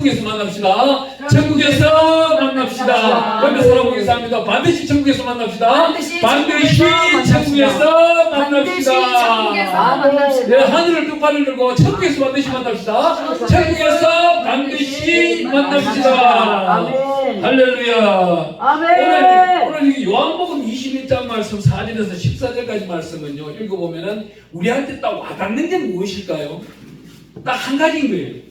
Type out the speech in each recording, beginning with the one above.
천국에서 만납시다. 천국에서 만납시다. 옆에 사람에게서 합니다. 반드시 천국에서 만납시다. 반드시 천국에서 만납시다. 네, 하늘을 끝발을 들고 천국에서 반드시 만납시다. 천국에서 반드시 만납시다. 할렐루야. 오늘 요한복음 21장 말씀 4절에서 14절까지 말씀은요, 읽어보면은 우리한테 딱 와닿는 게 무엇일까요? 딱 한 가지인 거예요.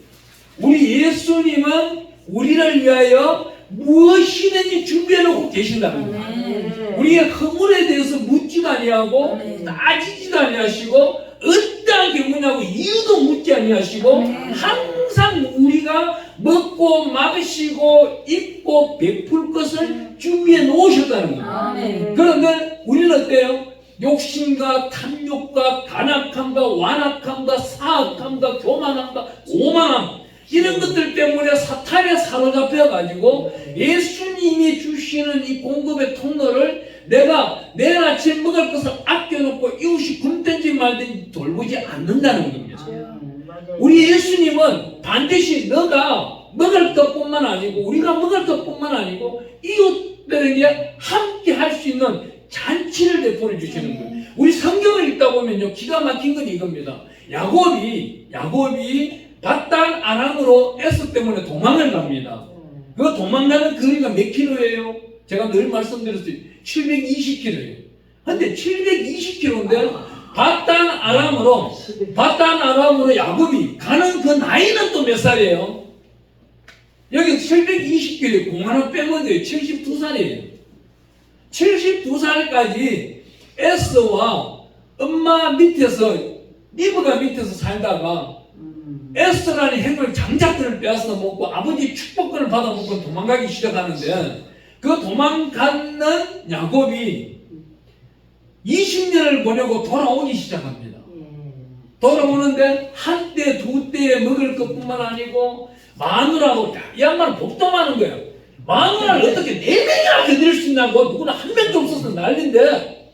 우리 예수님은 우리를 위하여 무엇이든지 준비해놓고 계신다는 거예요. 우리의 허물에 대해서 묻지도 아니하고 따지지도 아니하시고 어떠한 경우냐고 이유도 묻지 아니하시고 항상 우리가 먹고 마시고 입고 베풀 것을 준비해 놓으셨다는 거예요. 그런데 우리는 어때요? 욕심과 탐욕과 간악함과 완악함과 사악함과 교만함과 오만함 이런 것들 때문에 사탄에 사로잡혀가지고 예수님이 주시는 이 공급의 통로를 내가 내일 아침 먹을 것을 아껴놓고 이웃이 굶든지 말든지 돌보지 않는다는 겁니다. 우리 예수님은 반드시 너가 먹을 것뿐만 아니고 우리가 먹을 것뿐만 아니고 이웃들에게 함께 할 수 있는 잔치를 베풀어 주시는 거예요. 우리 성경을 읽다 보면요, 기가 막힌 건 이겁니다. 야곱이 바단 아람으로 에서 때문에 도망을 갑니다. 그 도망가는 거리가 몇 킬로예요? 제가 늘 말씀드렸어요. 720킬로예요. 근데 720킬로인데 바단 아람으로 야곱이 가는 그 나이는 또 몇 살이에요? 여기 720킬로에 공 하나 빼면 돼요. 72살이에요. 72살까지 에스와 엄마 밑에서 리브가 밑에서 살다가 에스라는 행을 장자권을 빼앗아 먹고 아버지 축복권을 받아 먹고 도망가기 시작하는데 그 도망가는 야곱이 20년을 보내고 돌아오기 시작합니다. 돌아오는데 한 때, 두 때에 먹을 것뿐만 아니고 마누라고 이 양반은 복도 많은 거예요. 마누라를 어떻게 4명이나 견딜 수 있냐고 누구나 한 명도 없어서 난리인데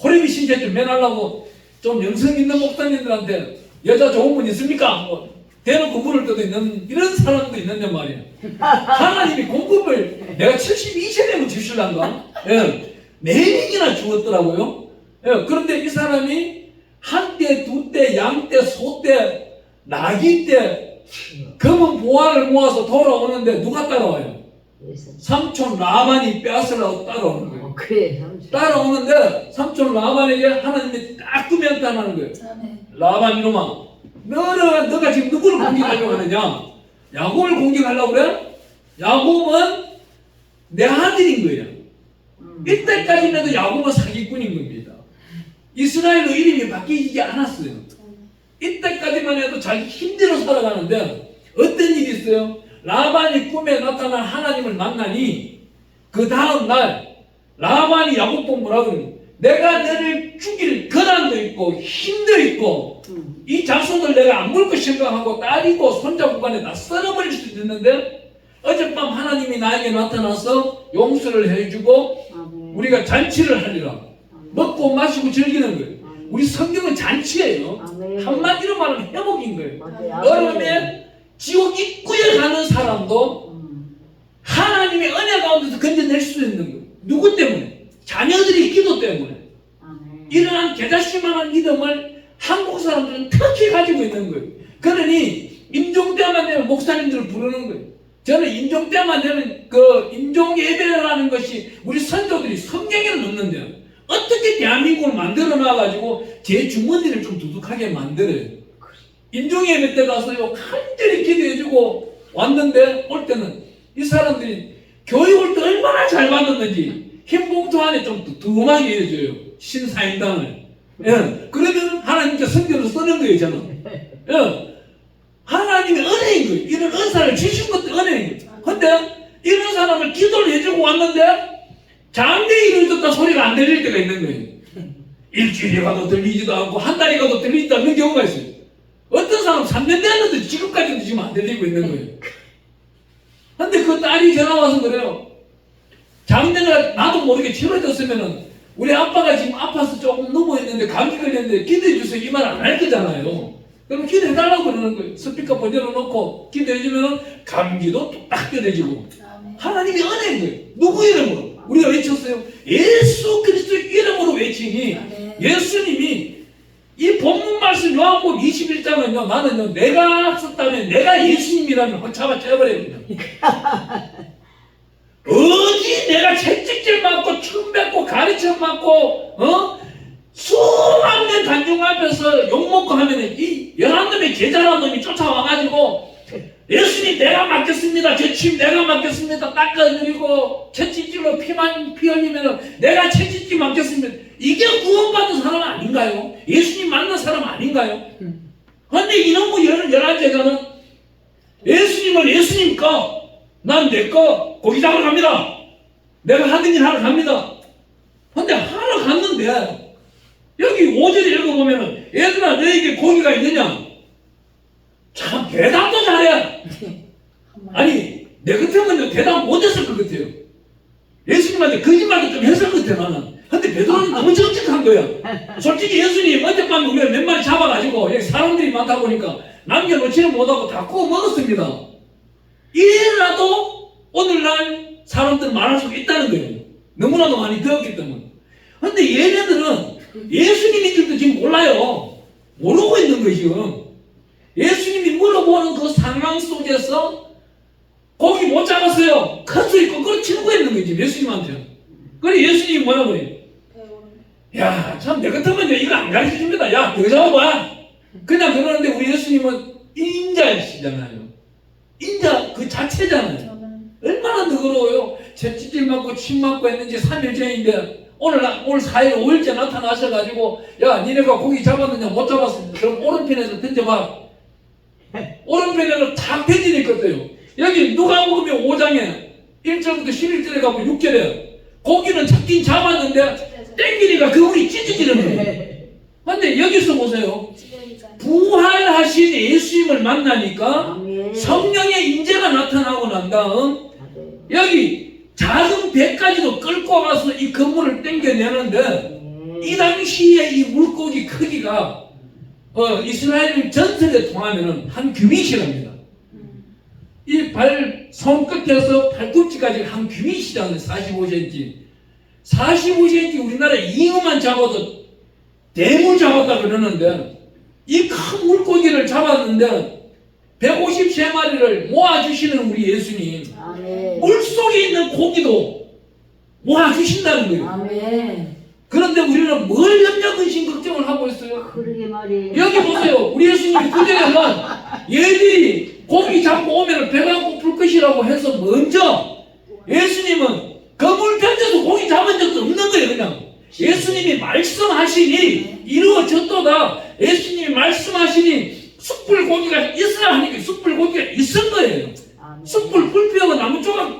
호레비 신세 좀 매달라고 좀 영성 있는 목사님들한테 여자 좋은 분 있습니까? 뭐 대놓고 물을 때도 있는 이런 사람도 있는데 말이야. 하나님이 공급을 내가 72세대면 주실란가? 예, 4명이나 주었더라고요. 예, 그런데 이 사람이 한때, 두때, 양때, 소때, 나귀때 검은 보화를 모아서 돌아오는데 누가 따라와요? 삼촌 라반이 빼앗으려고 따라오는 거예요. 따라오는데 삼촌 라반에게 하나님이 따끔히 나타나는 거예요. 라반 이놈아, 너가 지금 누구를 공격하려고 하느냐? 야곱을 공격하려고 그래? 야곱은 내 아들인 거예요. 이때까지만 해도 야곱은 사기꾼인 겁니다. 이스라엘로 이름이 바뀌지 않았어요. 이때까지만 해도 자기 힘대로 살아가는데 어떤 일이 있어요? 라반이 꿈에 나타난 하나님을 만나니 그 다음날 라반이 야곱 보고 뭐라 그러니 내가 너를 죽일 권한도 있고 힘도 있고 이 자손들 내가 안 물고 생각하고 딸이고 손자고 간에 다 썰어버릴 수도 있는데 어젯밤 하나님이 나에게 나타나서 용서를 해주고 우리가 잔치를 하리라. 먹고 마시고 즐기는 거예요. 우리 성경은 잔치예요. 한마디로 말하면 회복인 거예요. 여러분의 지옥 입구에 가는 사람도 하나님의 은혜 가운데서 건져낼 수 있는 거예요. 누구 때문에? 자녀들의 기도 때문에. 이러한 개자씨만한 믿음을 한국 사람들은 특히 가지고 있는 거예요. 그러니 임종 때만 되면 목사님들을 부르는 거예요. 저는 임종 때만 되면 그 임종 예배라는 것이 우리 선조들이 성경에는 없는데요. 어떻게 대한민국을 만들어 놔가지고 제 주머니를 좀 두둑하게 만들어요. 임종 예배 때 가서요 간절히 기도해주고 왔는데 올 때는 이 사람들이 교육을 또 얼마나 잘 받았는지 흰 봉투 안에 좀 두툼하게 해줘요. 신사임당을. 예. 그러면 하나님께 성경을 쓰는 거예요, 저는. 예. 하나님의 은혜인 거예요. 이런 은사를 주신 것도 은혜인 거예요. 근데 이런 사람을 기도를 해주고 왔는데 장례일을 듣다 소리가 안 들릴 때가 있는 거예요. 일주일이 가도 들리지도 않고 한 달이 가도 들리지도 않는 경우가 있어요. 어떤 사람 3년 됐는데 지금까지도 지금 안 들리고 있는 거예요. 근데 그 딸이 전화 와서 그래요. 장례가 나도 모르게 치러졌으면은 우리 아빠가 지금 아파서 조금 누워있는데 감기 걸렸는데 기도해 주세요 이 말 안 할 거잖아요. 그럼 기도해달라고 그러는 거예요. 스피커 번열어 놓고 기도해주면 감기도 뚝딱 떨어지고. 하나님의 은혜인 거예요. 누구 이름으로? 우리가 외쳤어요. 예수 그리스도의 이름으로 외치니 예수님이 이 본문 말씀 요한복음 21장은요, 나는요, 내가 썼다면 내가 예수님이라면 확 잡아쳐버려요. 어디 내가 채찍질 맞고 춤 뱉고 가르침 맞고 수많은 관중 앞에서 욕먹고 하면은 이 11놈의 제자라는 놈이 쫓아와가지고 예수님 내가 맡겠습니다. 제 침 내가 맡겠습니다. 닦아드리고 채찍질로 피 흘리면 내가 채찍질 맡겠습니다. 이게 구원받은 사람 아닌가요? 예수님 만난 사람 아닌가요? 그런데 이놈의 11제자는 예수님은 예수님 거, 난 내 거 고기 잡으러 갑니다. 내가 하는 일 하러 갑니다. 그런데 하러 갔는데 여기 5절에 읽어보면은 얘들아 너에게 고기가 있느냐? 참 대답도 잘해. 아니 내 같으면 대답 못했을 것 같아요. 예수님한테 거짓말도 좀 했을 것 같아 나는. 근데 베드로는 너무 정직한 거야. 솔직히 예수님 어젯밤에 우리가 몇 마리 잡아가지고 여기 사람들이 많다 보니까 남겨놓지는 못하고 다 구워 먹었습니다. 이래라도 오늘날 사람들 말할 수 있다는 거예요. 너무나도 많이 배웠기 때문에. 근데 얘네들은 예수님인 줄도 지금 몰라요. 모르고 있는 거예요 지금. 예수님이 물어보는 그 상황 속에서 고기 못 잡았어요. 큰 소리 거꾸로 치는 거 있는 거지 예수님한테. 그래 예수님이 뭐라 그래? 야 참 내 같으면 이거 안 가르쳐줍니다. 야 너 잡아봐. 그냥 그러는데 우리 예수님은 인자이시잖아요. 인자 그 자체잖아요. 얼마나 너그러워요. 채찍질 맞고 침 맞고 했는지 3일 전인데 오늘 4일 5일째 나타나셔가지고 야 니네가 고기 잡았느냐 못 잡았어. 그럼 오른편에서 던져봐. 오른편에서 탁 던지니까요. 여기 누가복음 5장에 1절부터 11절에 가고 6절에 고기는 잡긴 잡았는데 땡기니까 그 물이 찢어지는 거예요. 근데 여기서 보세요. 부활하신 예수님을 만나니까 성령의 임재가 나타나고 난 다음 여기 작은 배까지도 끌고 가서 이 그물을 땡겨내는데 이 당시에 이 물고기 크기가 이스라엘 전설에 통하면 한 규빗이랍니다. 이 손끝에서 발꿈치까지 한 규빗이잖아요. 45cm. 45cm 우리나라 잉어만 잡아도 대물 잡았다 그러는데 이 큰 물고기를 잡았는데 153마리를 모아주시는 우리 예수님. 아멘. 물속에 있는 고기도 모아주신다는 거예요. 아멘. 그런데 우리는 뭘 염려, 근심, 걱정을 하고 있어요? 그러게 말이에요. 여기 보세요. 우리 예수님이 그전에는 얘들이 고기 잡고 오면 배가 고플 것이라고 해서 먼저 예수님은 그물 던져서 고기 잡은 적도 없는 거예요. 그냥 예수님이 말씀하시니 이루어졌도다. 예수님이 말씀하시니 숯불 고기가 있어야 하니까 숯불 고기가 있은 거예요. 숯불 불 피우고 나무 조각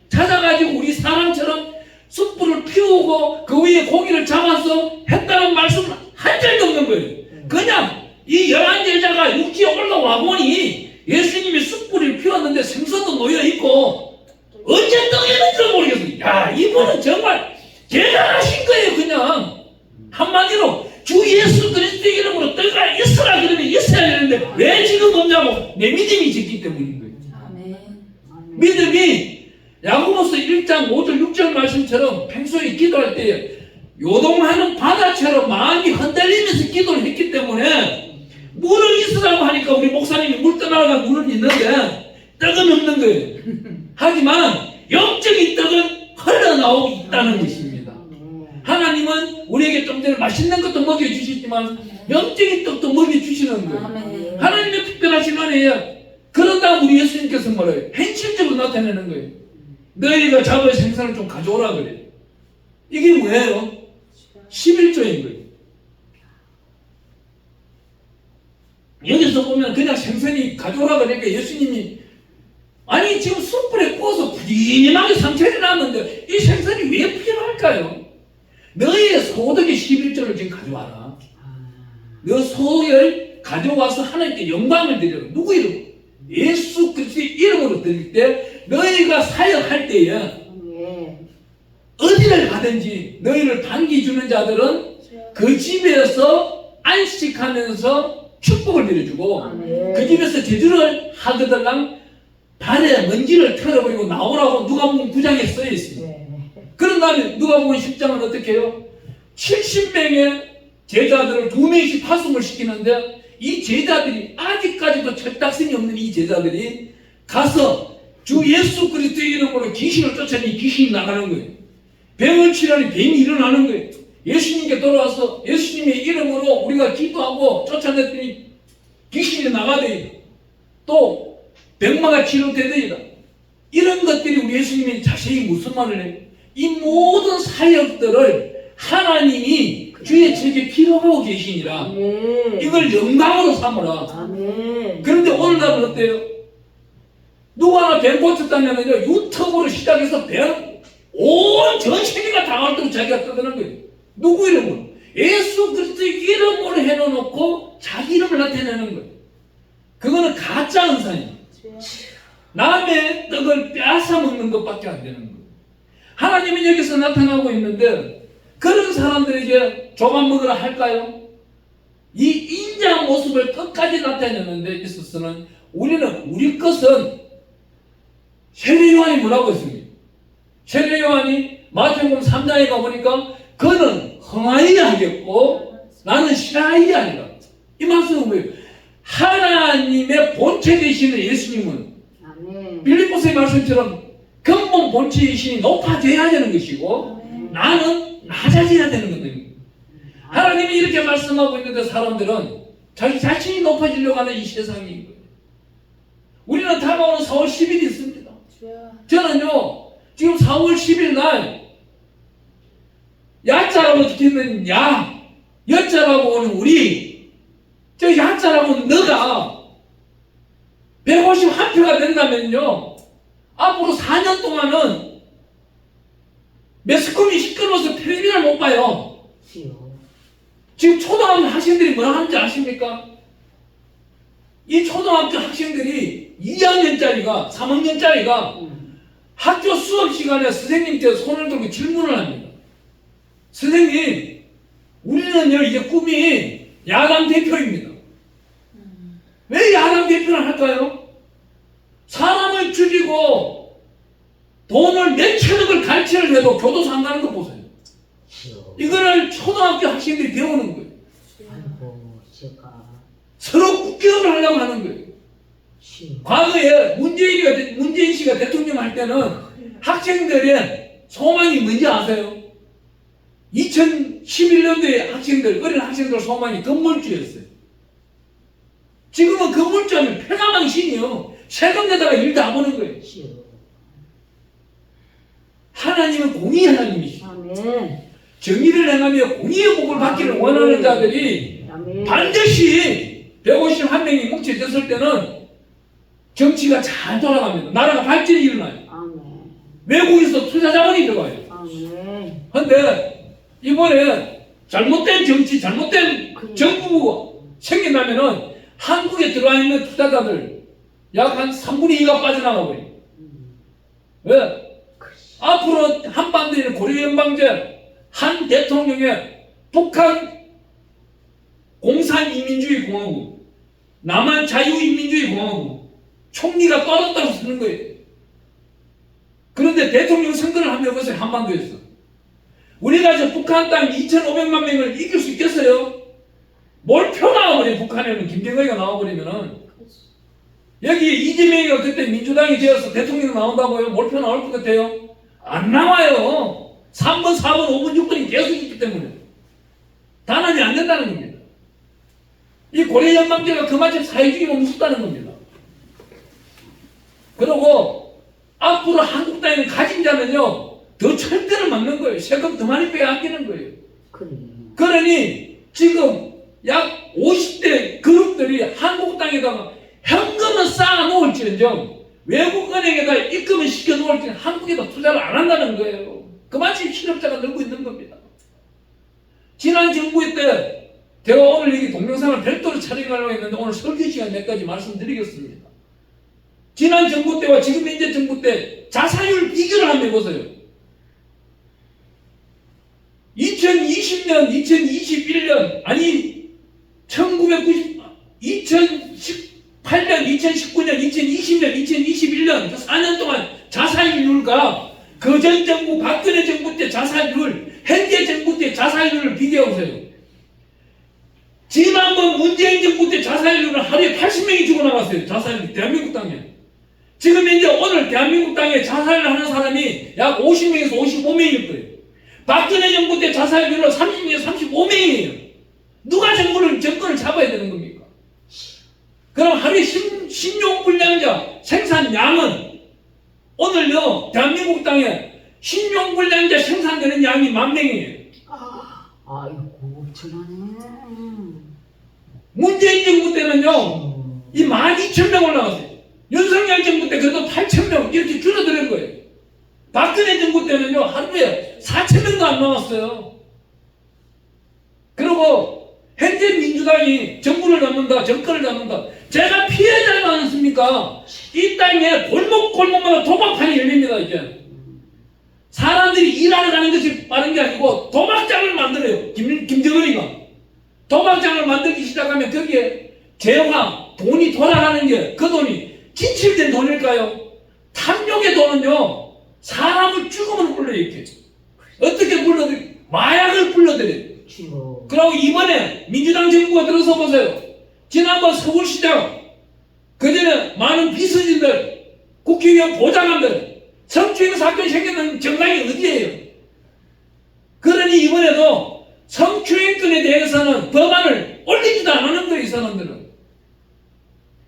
찾아가지고 우리 사람처럼 숯불을 피우고 그 위에 고기를 잡아서 했다는 말씀은 한 절도 없는 거예요. 그냥 이 11제자가 육지에 올라와 보니 예수님이 숯불을 피웠는데 생선도 놓여있고 언제 떡이는지 모르겠어요. 야 이분은 정말 대단하신 거예요. 그냥 한마디로 주 예수 그리스도의 이름으로 떡이 있으라 그러면 있어야 되는데 왜 지금 없냐고 내 믿음이 적기 때문인 거예요. 아멘. 믿음이 야고보서 1장 5절 6절 말씀처럼 평소에 기도할 때 요동하는 바다처럼 마음이 흔들리면서 기도를 했기 때문에 물을 있으라고 하니까 우리 목사님이 물 떠나가 물은 있는데 떡은 없는 거예요. 하지만 영적인 떡은 흘러나오고 있다는 것입니다. 하나님은 우리에게 좀 전에 맛있는 것도 먹여주시지만 영적인 떡도 먹여주시는 거예요. 하나님의 특별하신 은혜에 그런다 우리 예수님께서 뭐래요? 현실적으로 나타내는 거예요. 너희가 잡을 생선을 좀 가져오라 그래요. 이게 뭐예요? 11조인 거예요. 여기서 보면 그냥 생선이 가져오라 그러니까 예수님이 아니 지금 숯불에 구워서 부지런하게 상처를 놨는데 이 생선이 왜 필요할까요? 너희의 소득의 11조를 지금 가져와라. 너 소를 가져와서 하나님께 영광을 드려라. 누구 이름? 예수 그리스도의 이름으로 드릴 때 너희가 사역할 때에 어디를 가든지 너희를 반기주는 자들은 그 집에서 안식하면서 축복을 내려주고 아멘. 그 집에서 제주를 하거들랑 발에 먼지를 털어버리고 나오라고 누가복음 9장에 쓰여 있습니다. 네. 그런 다음에 누가복음 10장은 어떻게 해요? 70명의 제자들을 2명씩 파송을 시키는데 이 제자들이 아직까지도 철딱선이 없는 이 제자들이 가서 주 예수 그리스도의 이름으로 귀신을 쫓아내니 귀신이 나가는 거예요. 병을 치려니 병이 일어나는 거예요. 예수님께 돌아와서 예수님의 이름으로 우리가 기도하고 쫓아냈더니 귀신이 나가대요. 또 병마가 치료되더이다. 이런 것들이 우리 예수님이 자세히 무슨 말을 해요? 이 모든 사역들을 하나님이 주의 책에 기록하고 계시니라. 아멘. 이걸 영광으로 삼으라. 아멘. 그런데 오늘날은 어때요? 누구 하나 병 고쳤다면요, 유튜브로 시작해서 온 전 세계가 당할 때도 자기가 떠드는 거예요. 누구 이름으로? 예수 그리스도의 이름으로 해놓고 자기 이름을 나타내는 거예요. 그거는 가짜 은사예요. 남의 떡을 빼앗아 먹는 것밖에 안 되는 거예요. 하나님은 여기서 나타나고 있는데 그런 사람들에게 조각 먹으라 할까요? 이 인자한 모습을 끝까지 나타내는 데 있어서는 우리 것은 세례요한이 뭐라고 했습니까? 세례요한이 마태복음 3장에 가보니까 그는 흥하여야 하겠고 나는 싫어하여야 하리라. 이 말씀은 뭐예요? 하나님의 본체 되시는 예수님은 아멘. 빌립보서의 말씀처럼 근본 본체이시니 높아져야 되는 것이고 나는 낮아져야 되는 겁니다. 하나님이 이렇게 말씀하고 있는데 사람들은 자기 자신이 높아지려고 하는 이 세상인 거예요. 우리는 다가오는 4월 10일이 있습니다. 저는요 지금 4월 10일 날 야자라고 적혀있는 야, 여자라고 오는 우리, 저 야자라고 오는 너가 151표가 된다면요 앞으로 4년 동안은 매스컴이 시끄러워서 텔레비전을 못 봐요. 지금 초등학교 학생들이 뭐라 하는지 아십니까? 이 초등학교 학생들이 2학년짜리가 3학년짜리가 학교 수업 시간에 선생님께 손을 들고 질문을 합니다. 선생님, 우리는요 이제 꿈이 야당 대표입니다. 왜 야당 대표를 할까요? 사람을 죽이고 돈을 몇천억을 갈취를 해도 교도소 안 가는 거 보세요. 이거를 초등학교 학생들이 배우는 거예요. 아이고, 제가. 서로 국격을 하려고 하는 거예요. 과거에 문재인 씨가 대통령 할 때는 학생들의 소망이 뭔지 아세요? 2011년도에 어린 학생들 소망이 건물주였어요. 지금은 건물주 하면 폐가망신이요. 세금 내다가 일 다 보는 거예요. 하나님은 공의 하나님이시죠. 아멘. 정의를 행하며 공의의 복을 받기를 원하는 자들이 아멘. 반드시 151명이 뭉쳐졌을 때는 정치가 잘 돌아갑니다. 나라가 발전이 일어나요. 아멘. 외국에서 투자 자본이 들어가요. 아멘. 그런데 이번에 잘못된 정치, 잘못된 정부가 생긴다면은 한국에 들어와 있는 투자자들 약 한 3분의 2가 빠져나가 버려요. 왜? 앞으로 한반도에는 고려연방제, 한 대통령의 북한 공산이민주의 공화국, 남한 자유인민주의 공화국, 총리가 떨어졌다고 쓰는 거예요. 그런데 대통령 선거를 한번 해보세요. 한반도에서. 우리가 저 북한 땅 2,500만 명을 이길 수 있겠어요? 몰표 나와버려요. 북한에는 김정은이가 나와버리면은. 여기 이재명이가 그때 민주당이 되어서 대통령 나온다고요? 몰표 나올 것 같아요? 안 나와요. 3번, 4번, 5번, 6번이 계속 있기 때문에. 단합이 안 된다는 겁니다. 이 고려연방제가 그만큼 사회주의가 무섭다는 겁니다. 그리고 앞으로 한국 땅에는 가진 자는요 더 철대를 맞는 거예요. 세금 더 많이 빼앗기는 거예요. 그러니 지금 약 50대 그룹들이 한국 땅에다가 현금은 쌓아 놓을지언정 외국 은행에다 입금을 시켜 놓을지는 한국에다 투자를 안 한다는 거예요. 그만큼 실업자가 늘고 있는 겁니다. 지난 정부 때 제가 오늘 여기 동영상을 별도로 촬영하려고 했는데 오늘 설교 시간 몇 가지 말씀드리겠습니다. 지난 정부 때와 지금 현재 정부 때 자사율 비교를 한번 해보세요. 2020년, 2021년, 아니 2018년, 2019년, 2020년, 2021년 그 4년 동안 자살률과 그전 정부 박근혜 정부 때 자살률, 현재 정부 때 자살률을 비교해 보세요. 지난번 문재인 정부 때 자살률은 하루에 80명이 죽어나갔어요. 자살률 대한민국 땅에. 지금 이제 오늘 대한민국 땅에 자살을 하는 사람이 약 50명에서 55명일 거예요. 박근혜 정부 때 자살률은 30명에서 35명이에요. 누가 정권을 잡아야 되는 겁니까? 그럼 하루에 신용불량자 생산량은 오늘요 대한민국 땅에 신용불량자 생산되는 양이 10,000명이에요. 아이고 엄청나네. 문재인 정부 때는요 이 12,000명 올라갔어요. 윤석열 정부 때 그래도 8,000명 이렇게 줄어드는 거예요. 박근혜 정부 때는요 하루에 4,000명도 안 나왔어요. 그리고 현재 민주당이 정권을 잡는다. 제가 피해자지 않습니까? 이 땅에 골목골목마다 도박판이 열립니다. 이제 사람들이 일하러 가는 것이 빠른 게 아니고 도박장을 만들어요. 김정은이가 도박장을 만들기 시작하면 거기에 재화 돈이 돌아가는 게 그 돈이 진실된 돈일까요? 탐욕의 돈은요 사람을 죽음으로 불러요. 이렇게 어떻게 불러들여? 마약을 불러들여요. 그리고 이번에 민주당 정부가 들어서 보세요. 지난번 서울시장 그전에 많은 비서진들 국회의원 보좌관들 성추행 사건이 생기는 정당이 어디예요? 그러니 이번에도 성추행권에 대해서는 법안을 올리지도 않는 거예요. 이 사람들은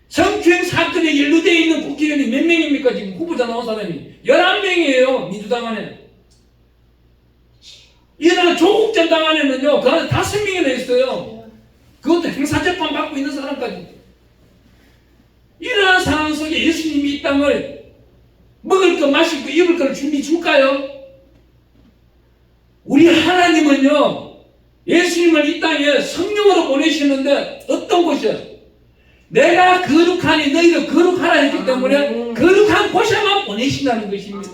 성추행 사건에 연루되어 있는 국회의원이 몇 명입니까? 지금 후보자 나온 사람이 11명이에요. 민주당 안에. 이러나 조국 전당 안에는요 그 안에 5명이나 있어요. 그것도 행사재판 받고 있는 사람까지. 이러한 상황 속에 예수님이 이 땅을 먹을 거 마실 거 입을 걸 준비 줄까요? 우리 하나님은요 예수님을 이 땅에 성령으로 보내시는데 어떤 곳이야? 내가 거룩하니 너희도 거룩하라 했기 때문에 거룩한 곳에만 보내신다는 것입니다.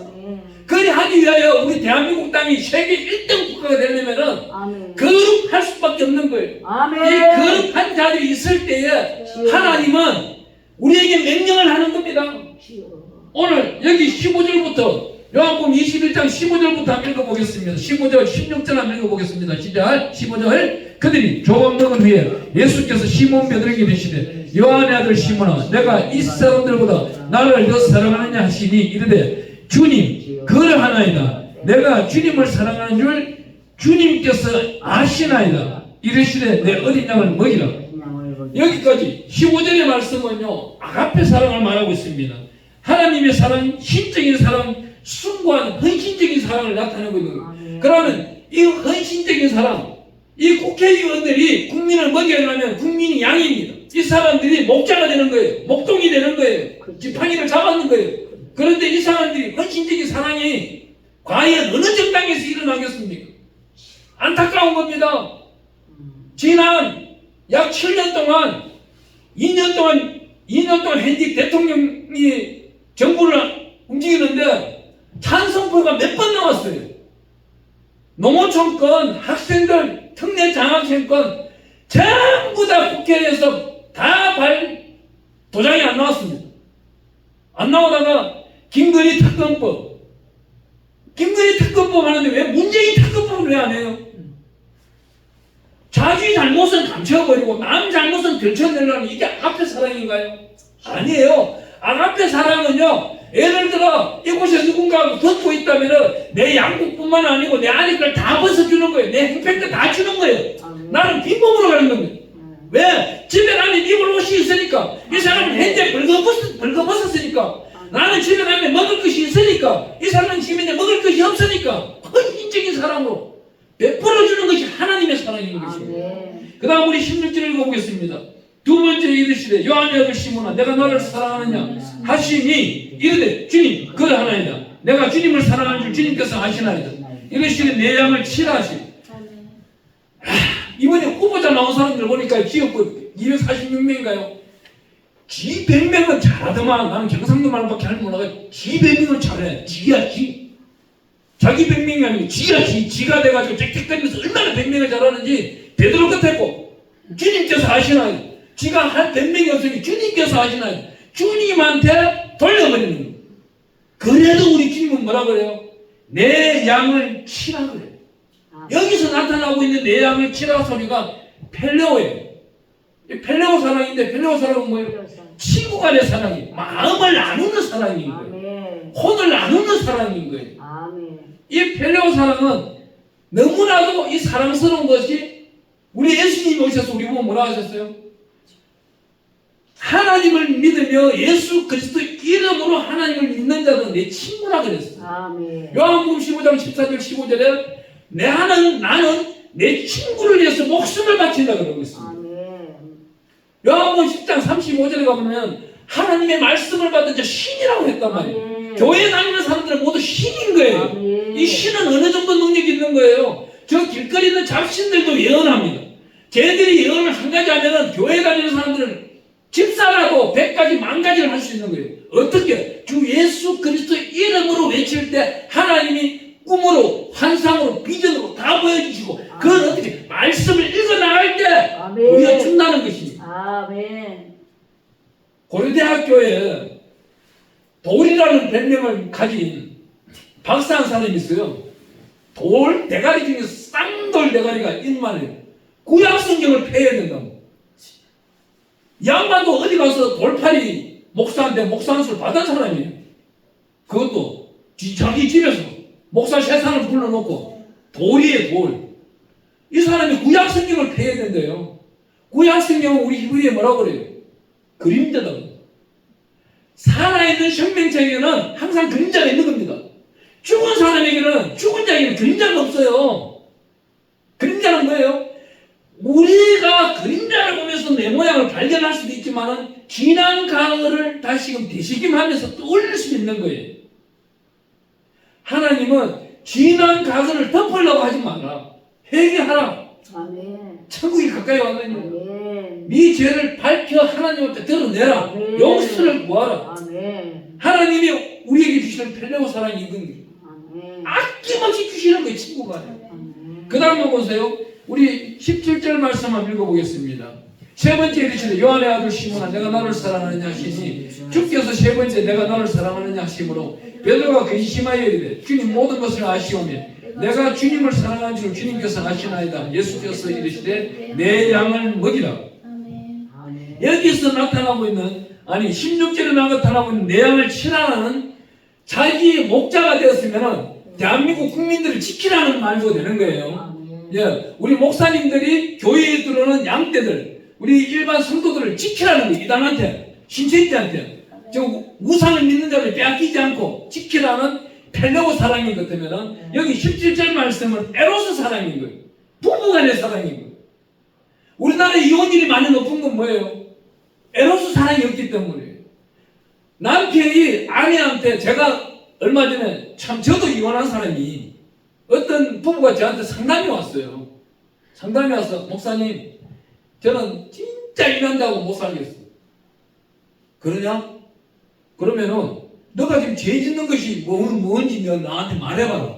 그리하기 위하여 우리 대한민국 땅이 세계 1등 국가가 되려면은 거룩할 수밖에 없는 거예요. 이 거룩한 자들이 있을 때에 하나님은 우리에게 명령을 하는 겁니다. 오늘 여기 15절부터 요한복음 21장 15절부터 한번 읽어보겠습니다. 15절 16절 한번 읽어보겠습니다. 시작. 15절 그들이 조금 먹은 후에 예수께서 시몬 베드로에게 이르시되 요한의 아들 시몬아 내가 이 사람들보다 나를 더 사랑하느냐 하시니 이르되 주님 그러하나이다. 내가 주님을 사랑하는 줄 주님께서 아시나이다. 이르시되 내 어린 양을 먹이라. 여기까지 15절의 말씀은요 아가페 사랑을 말하고 있습니다. 하나님의 사랑, 신적인 사랑, 숭고한 헌신적인 사랑을 나타내고 있는 거예요. 그러면 이 헌신적인 사랑, 이 국회의원들이 국민을 먹이려면 국민이 양입니다. 이 사람들이 목자가 되는 거예요. 목동이 되는 거예요. 지팡이를 잡았는 거예요. 그런데 이 사람들이 헌신적인 사랑이 과연 어느 정당에서 일어나겠습니까? 안타까운 겁니다. 지난 약 7년 동안 2년 동안 현직 대통령이 정부를 움직이는데 찬성표가 몇 번 나왔어요. 농어촌권, 학생들, 특례 장학생권 전부 다 국회에서 다 도장이 안 나왔습니다. 안 나오다가 김건희 특검법 하는데 왜 문재인 특검법을 왜 안 해요? 자기 잘못은 감춰버리고 남 잘못은 들춰내려는 이게 아가페 사랑인가요? 아니에요. 아가페 사랑은요 예를 들어 이곳에 누군가 벗고 있다면 내 양복뿐만 아니고 내 안에 걸 다 벗어주는 거예요. 내 행패도 다 주는 거예요. 나는 빈몸으로 가는 겁니다. 왜? 집에 가면 입을 옷이 있으니까. 이 사람은 현재 벌거벗었으니까. 나는 집에 가면 먹을 것이 있으니까. 이 사람은 집에 먹을 것이 없으니까. 헌신적인 사랑으로 베풀어주는 것이 하나님의 사랑인 것입니다. 그 다음 우리 16절 읽어보겠습니다. 두 번째 이르시되 요한의 아들 시몬아 내가 너를 사랑하느냐 하시니 이르되 주님 그러하나이다. 내가 주님을 사랑하는 줄 주님께서 아시나이다. 이르시되 내 양을 치라 하시니 이번에 후보자 나온 사람들 보니까 지역구 246명인가요? 지 100명은 잘하더만. 나는 경상도 말밖에 잘 몰라가 지 100명은 잘해. 지야 지. 자기 100명이 아니고 지야 지. 지가 돼가지고 짹짹거리면서 얼마나 100명을 잘하는지 베드로 같았고 주님께서 아시나요? 지가 할 변명이 없으니 주님께서 하시나요? 주님한테 돌려버리는 거예요. 그래도 우리 주님은 뭐라 그래요? 내 양을 치라 그래요. 여기서 나타나고 있는 내 양을 치라 소리가 펠레오예요. 펠레오 사랑인데 펠레오 사랑은 뭐예요? 친구 간의 사랑이, 마음을 나누는 사랑인 거예요. 혼을 나누는 사랑인 거예요. 이 펠레오 사랑은 너무나도 이 사랑스러운 것이 우리 예수님이 오셔서 우리 보면 뭐라 하셨어요? 하나님을 믿으며 예수 그리스도 이름으로 하나님을 믿는 자는 내 친구라 그랬어요. 요한복음 15장 14절 15절에 나는 내 친구를 위해서 목숨을 바친다 그러고 있습니다. 요한복음 10장 35절에 가보면 하나님의 말씀을 받은 자 신이라고 했단 말이에요. 교회 다니는 사람들은 모두 신인 거예요. 이 신은 어느 정도 능력이 있는 거예요. 저 길거리 있는 잡신들도 예언합니다. 쟤들이 예언을 한 가지 하면은 교회 다니는 사람들은 집사라도 100가지 10,000가지를 할 수 있는 거예요. 어떻게? 주 예수 그리스도 이름으로 외칠 때 하나님이 꿈으로, 환상으로, 비전으로 다 보여주시고 그걸 어떻게? 말씀을 읽어나갈 때 보여준다는 것입니다. 고려대학교에 돌이라는 별명을 가진 박사한 사람이 있어요. 돌 대가리 중에 쌍돌 대가리가 인만해요. 구약성경을 폐해야 된다고. 양반도 어디 가서 돌팔이 목사한테 목사 한수를 받은 사람이에요. 그것도 자기 집에서 목사 세상을 불러놓고 돌이에요, 돌. 이 사람이 구약성경을 폐해야 된대요. 구약성경은 우리 히브리에 뭐라고 그래요? 그림자다. 살아있는 생명체에게는 항상 그림자가 있는 겁니다. 죽은 사람에게는, 죽은 자에게는 그림자가 없어요. 그림자는 뭐예요? 우리가 그림자를 보면서 내 모양을 발견할 수도 있지만은 지난 과거를 다시금 되새김하면서 떠올릴 수 있는 거예요. 하나님은 지난 과거를 덮으려고 하지 마라. 회개하라. 천국이 가까이 왔느니 네 죄를 밝혀 하나님 앞에 드러내라. 용서를 구하라. 하나님이 우리에게 주시는 펠레오 사랑이 이건 거예요. 아낌없이 주시는 거예요, 친구가. 그 다음 보세요. 우리 17절 말씀 한번 읽어보겠습니다. 세 번째 이르시되 요한의 아들 시몬아 내가 너를 사랑하느냐 하시니 주께서 세 번째 내가 너를 사랑하느냐 하시므로 베드로가 근심하여 이르되 주님 모든 것을 아시오며 내가 주님을 사랑하는 줄 주님께서 아시나이다. 예수께서 이르시되 내 양을 먹이라. 여기서 나타나고 있는 16절에 나타나고 있는 내 양을 치라는 자기의 목자가 되었으면 대한민국 국민들을 지키라는 말도 되는 거예요. 예, 우리 목사님들이 교회에 들어오는 양떼들, 우리 일반 성도들을 지키라는 거예요. 이단한테, 신천지한테. 저 우상을 믿는 자를 빼앗기지 않고 지키라는 펠레오 사랑인 것 같으면 여기 17절 말씀은 에로스 사랑인 거예요. 부부간의 사랑인 거예요. 우리나라 이혼율이 많이 높은 건 뭐예요? 에로스 사랑이 없기 때문이에요. 남편이 아내한테 제가 얼마 전에 참 저도 이혼한 사람이 어떤 부부가 저한테 상담이 왔어요. 상담이 와서 목사님 저는 진짜 이혼한다고 못 살겠어. 그러냐? 그러면은 너가 지금 죄 짓는 것이 뭔지 너 나한테 말해봐라.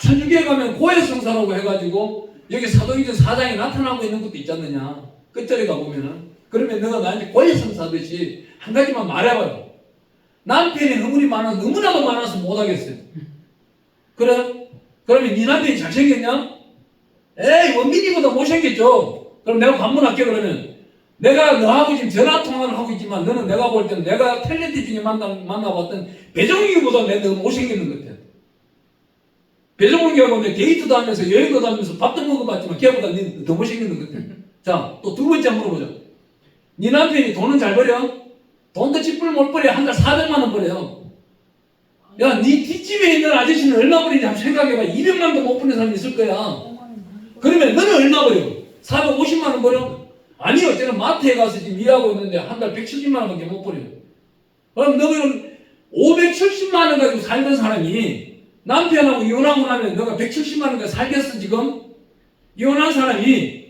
천주교에 가면 고해성사라고 해가지고 여기 사도행전 4장에 나타나고 있는 것도 있지 않느냐. 끝절에 가보면은 그러면 너가 나한테 고해성사듯이 한 가지만 말해봐라. 남편이 허물이 너무나도 많아서 못하겠어요. 그래? 그러면 네 남편이 잘생겼냐? 에이 원빈이보다 못생겼죠. 그럼 내가 반문할게. 그러면 내가 너하고 지금 전화통화를 하고 있지만 너는 내가 볼 때는 내가 탤런트 중에 만나봤던 배종익보다 내가 더 못생기는 것 같아. 배종익하고 내 데이트도 하면서 여행도 다니면서 밥도 먹어봤지만 걔보다 더 못생기는 것 같아. 자, 또 두 번째 물어보자. 네 남편이 돈은 잘 벌여? 돈도 찌뿔 못 벌여. 한 달 400만 원 벌여요. 야, 네 뒷집에 있는 아저씨는 얼마 벌이는지 한번 생각해봐. 200만도 못 버는 사람이 있을 거야. 그러면 너는 얼마 벌여? 450만 원 벌여? 아니요, 저는 마트에 가서 지금 일하고 있는데 한 달 170만 원밖에 못 벌여요. 그럼 너는 570만 원 가지고 살던 사람이 남편하고 이혼하고 나면 너가 170만 원 가지고 살겠어 지금? 이혼한 사람이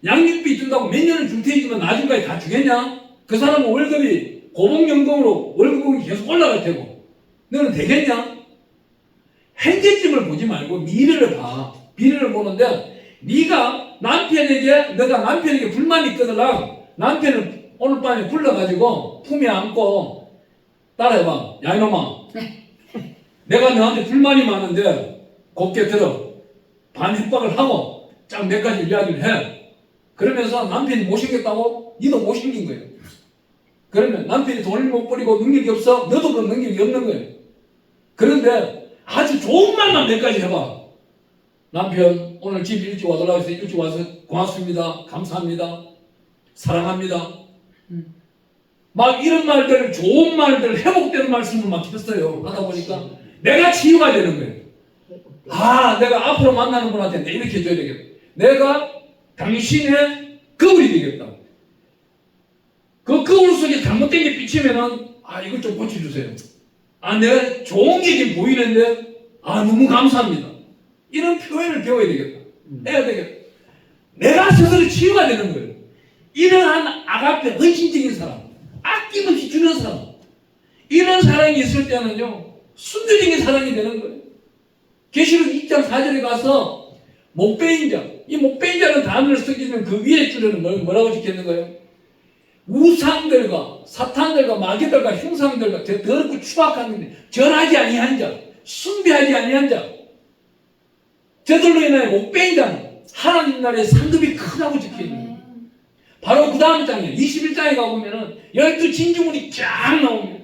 양육비 준다고 몇 년을 줄 테지만 나중까지 다 주겠냐? 그 사람은 월급이 고봉연금으로 월급이 계속 올라갈 테고 너는 되겠냐? 현재쯤을 보지 말고 미래를 봐. 미래를 보는데 네가 남편에게 너가 남편에게 불만이 있거나 남편을 오늘 밤에 불러가지고 품에 안고 따라해봐. 야 이놈아, 내가 너한테 불만이 많은데 곱게 들어. 반 협박을 하고 쫙 몇 가지 이야기를 해. 그러면서 남편이 못 생겼다고 니도 못 생긴 거예요. 그러면 남편이 돈을 못 버리고 능력이 없어. 너도 그 능력이 없는 거예요. 그런데 아주 좋은 말만 몇 가지 해봐. 남편 오늘 집 일찍 와달라고 해서 일찍 와서 고맙습니다. 감사합니다. 사랑합니다. 막 이런 말들, 좋은 말들, 회복되는 말씀을 막 했어요. 하다 보니까 내가 치유가 되는 거예요. 아, 내가 앞으로 만나는 분한테 내 이렇게 해줘야 되겠다. 내가 당신의 거울이 되겠다. 그 거울 속에 잘못된 게 비치면은 아, 이걸 좀 고쳐주세요. 아, 내가 좋은 게 지금 보이는데 아, 너무 감사합니다. 이런 표현을 배워야 되겠다. 해야 되겠다. 내가 스스로 치유가 되는 거예요. 이러한 아가페, 헌신적인 사람, 아낌없이 주는 사람, 이런 사랑이 있을 때는요, 순교적인 사랑이 되는 거예요. 계시록 2장 4절에 가서 목배인 자, 이 목배인 자는 단어를 쓰기는 그 위에 줄에는 뭐라고 적혀있는 거예요? 우상들과 사탄들과 마귀들과 형상들과 더럽고 추악한 건데 절하지 아니한 자, 숭배하지 아니한 자, 저들로 인하여 목배인 자는 하나님 나라의 상급이 크다고 적혀있는 거예요. 바로 그 다음 장에 21장에 가보면은 12진주문이 쫙 나옵니다.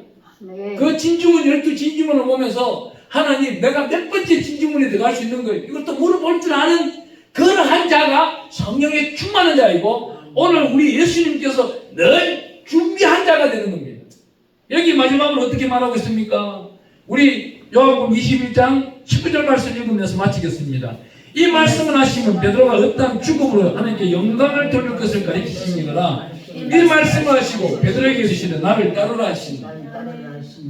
그 진주문 12진주문을 보면서 하나님 내가 몇 번째 진주문에 들어갈 수 있는 거예요. 이것도 물어볼 줄 아는 그러한 자가 성령에 충만한 자이고 오늘 우리 예수님께서 늘 준비한 자가 되는 겁니다. 여기 마지막으로 어떻게 말하고 있습니까? 우리 요한복음 21장 19절 말씀 읽으면서 마치겠습니다. 이 말씀을 하시면 베드로가 어떠한 죽음으로 하나님께 영광을 돌릴 것을 가르치시니라. 이 말씀을 하시고 베드로에게 이르시되 나를 따르라 하시니.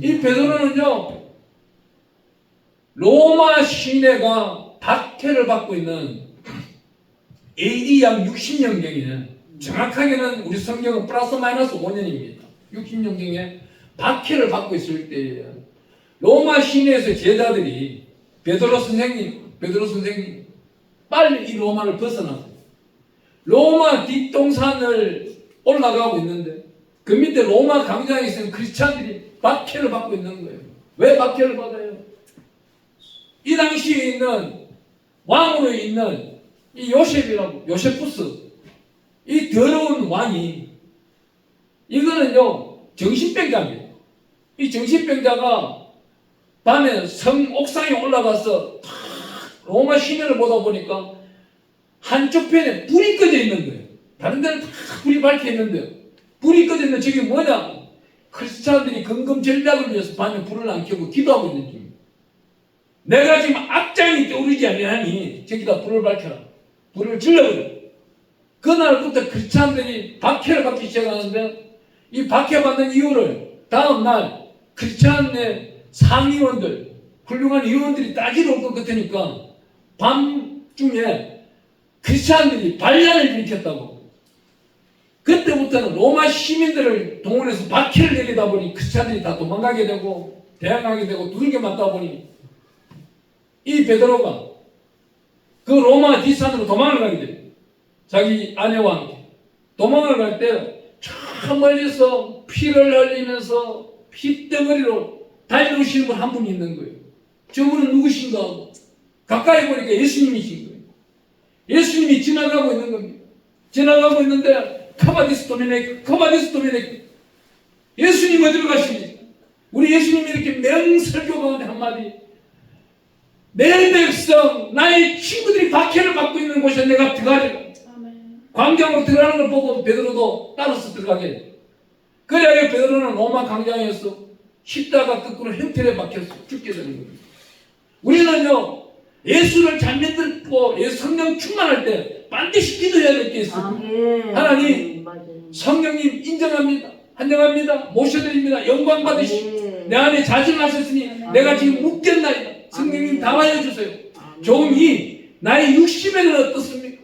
이 베드로는요 로마 시내가 박해를 받고 있는 AD 약 60년경이네. 정확하게는 우리 성경은 플러스 마이너스 5년입니다. 60년경에 박해를 받고 있을 때예요. 로마 시내에서 제자들이 베드로 선생님 빨리 이 로마를 벗어나세요. 로마 뒷동산을 올라가고 있는데 그 밑에 로마 광장에 있는 크리스찬들이 박해를 받고 있는 거예요. 왜 박해를 받아요? 이 당시에 있는 왕으로 있는 이 요세푸스 이 더러운 왕이 이거는요 정신병자입니다. 이 정신병자가 밤에 성 옥상에 올라가서 로마 시내를 보다 보니까 한쪽 편에 불이 꺼져 있는 거예요. 다른 데는 다 불이 밝혀 있는데 불이 꺼져 있는 저게 뭐냐? 크리스찬들이 근검전략을 위해서 밤에 불을 안 켜고 기도하고 있는 중입니다. 내가 지금 악장이 떠오르지 아니하니 저기다 불을 밝혀라. 불을 질러버려. 그날부터 크리스찬들이 박해를 받기 시작하는데 이 박해받는 이유를 다음 날 크리스찬의 상위원들 훌륭한 의원들이 따지러 올 것 같으니까 밤중에 크리스찬들이 반란을 일으켰다고. 그때부터는 로마 시민들을 동원해서 박해를 내리다 보니 크리스찬들이 다 도망가게 되고 대항하게 되고 두들겨 맞다 보니 이 베드로가 그 로마 뒷산으로 도망을 가게 돼요. 자기 아내와 함께 도망을 갈 때 저 멀리서 피를 흘리면서 핏덩어리로 달려오시는 분 한 분이 있는 거예요. 저분은 누구신가 하고 가까이 보니까 예수님이신 거예요. 예수님이 지나가고 있는 겁니다. 지나가고 있는데 카바디스 도메네 예수님 어디로 가십니까? 우리 예수님이 이렇게 명설교 가운데 한마디 내 백성 나의 친구들이 박해를 받고 있는 곳에 내가 들어가리라. 광장으로 들어가는 걸 보고 베드로도 따라서 들어가게 돼. 그래야 베드로는 로마 광장에서 십자가 거꾸로 형틀에 박혀서 죽게 되는 겁니다. 우리는요 예수를 잘 믿고 성령 충만할 때 반드시 기도해야 될 게 있습니다. 하나님 성령님 인정합니다. 환영합니다. 모셔드립니다. 영광 받으시오. 내 안에 자정하셨으니 내가 지금 묻겠나이다. 성령님 답하여 주세요. 종이 나의 육심에는 어떻습니까?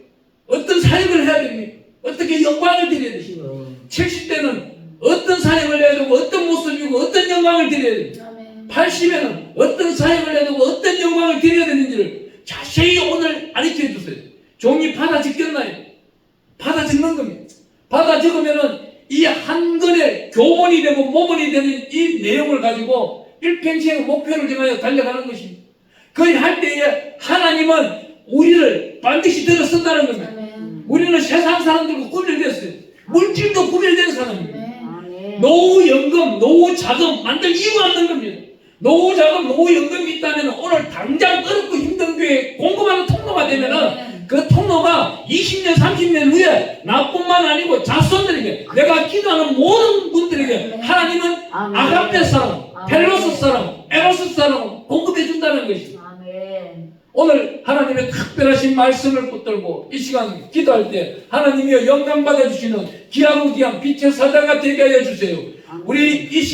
어떤 사역을 해야 됩니까? 어떻게 영광을 드려야 됩니까? 70대는 어떤 사역을 해야 되고 어떤 모습이고 어떤 영광을 드려야 됩니까? 80에는 어떤 사역을 해야 되고 어떤 영광을 드려야 되는지를 자세히 오늘 가르쳐 주세요. 종이 받아 적겠나요? 받아 적는 겁니다. 받아 적으면은 이 한 권의 교본이 되고 모본이 되는 이 내용을 가지고 일평생의 목표를 정하여 달려가는 것입니다. 그걸 할 때에 하나님은 우리를 반드시 들어 쓴다는 겁니다. 아멘. 우리는 세상 사람들과 구별됐어요. 물질도 구별된 사람입니다. 아멘. 노후 연금, 노후 자금 만들 이유가 없는 겁니다. 노후 자금, 노후 연금이 있다면 오늘 당장 어렵고 힘든 교회에 공급하는 통로가 되면은 그 통로가 20년, 30년 후에 나뿐만 아니고 자손들에게 내가 기도하는 모든 분들에게 하나님은 아멘. 아가페 사랑, 아멘. 펠로스 사랑, 에로스 사랑 공급해 준다는 것입니다. 아멘. 오늘 하나님의 특별하신 말씀을 붙들고 이 시간 기도할 때 하나님이여 영광 받아주시는 귀하고 귀한 빛의 사자가 되게 하여 주세요. 우리 이 시간